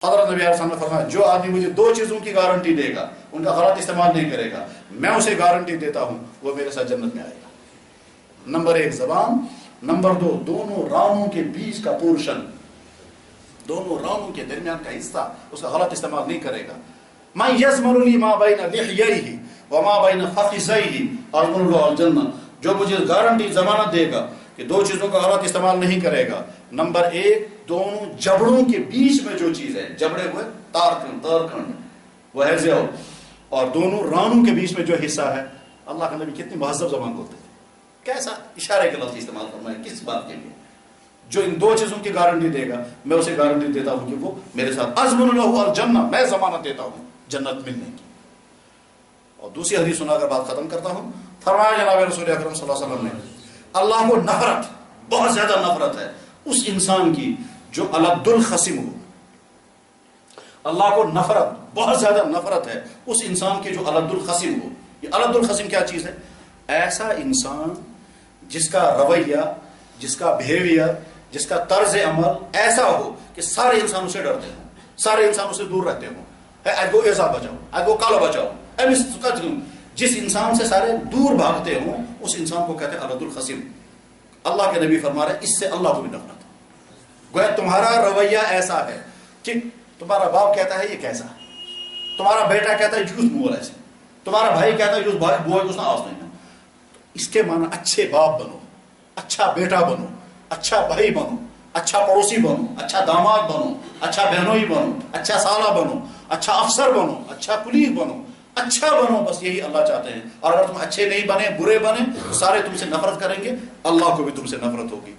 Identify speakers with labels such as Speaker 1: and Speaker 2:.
Speaker 1: حضرت نبی علیہ السلام نے فرمایا جو آدمی مجھے دو چیزوں کی گارنٹی دے گا، ان کا غلط استعمال نہیں کرے گا، میں اسے گارنٹی دیتا ہوں وہ میرے ساتھ جنت میں آئے گا۔ نمبر 1 زبان، نمبر 2 دونوں رانوں کے بیچ کا پورشن، دونوں رانوں کے درمیان کا حصہ اس کا غلط استعمال نہیں کرے گا۔ من یضمن لی ما بین لحییہ وما بین فخذیہ اضمن له الجنہ، جو مجھے گارنٹی ضمانت دے گا کہ دو چیزوں کا غلط استعمال نہیں کرے گا۔ نمبر 1 دونوں جبڑوں کے بیچ میں جو چیز ہے، جبڑے ہوئے تارکن وہ ہے زیو، اور دونوں رانوں کے بیچ میں جو حصہ ہے، اللہ کا نبی کتنی مہذب زبان بولتے تھے، کیسا اشارے کے لفظ استعمال فرمائے، کس بات کے لیے؟ جو ان دو چیزوں کی گارنٹی دے گا میں اسے گارنٹی دیتا ہوں کہ وہ میرے ساتھ اضمن له الجنہ، میں ضمانت دیتا ہوں جنت ملنے کی۔ اور دوسری حدیث سنا کر بات ختم کرتا ہوں۔ فرمایا جناب رسول اکرم صلی اللہ علیہ وسلم نے، اللہ کو نفرت، بہت زیادہ نفرت ہے اس انسان کی جو الد الخصم ہو۔ اللہ کو نفرت، بہت زیادہ نفرت ہے اس انسان کی جو الد الخصم ہو۔ یہ الد الخصم کیا چیز ہے؟ ایسا انسان جس کا رویہ، جس کا بہیویئر، جس کا طرز عمل ایسا ہو کہ سارے انسان اسے ڈرتے ہوں، سارے انسان اسے دور رہتے ہوں، اگو ایسا بچاؤ، اگو کالا بچاؤ، جس انسان سے سارے دور بھاگتے ہوں اس انسان کو کہتے ہیں الد الخصم۔ اللہ کے نبی فرما رہے اس سے اللہ کو بھی نفرت ہے۔ گویا تمہارا رویہ ایسا ہے کہ تمہارا باپ کہتا ہے یہ کیسا ہے، تمہارا بیٹا کہتا ہے جوس مول ایسے، تمہارا بھائی کہتا ہے جوس بوائے کچھ نہ آس نہیں ہے۔ اس کے معنی اچھے باپ بنو، اچھا بیٹا بنو، اچھا بھائی بنو، اچھا پڑوسی بنو، اچھا داماد بنو، اچھا بہنوئی بنو، اچھا سالہ بنو، اچھا افسر بنو، اچھا پولیس بنو، اچھا بنو، بس یہی اللہ چاہتے ہیں۔ اور اگر تم اچھے نہیں بنے، برے بنے، سارے تم سے نفرت کریں گے، اللہ کو بھی تم سے نفرت ہوگی۔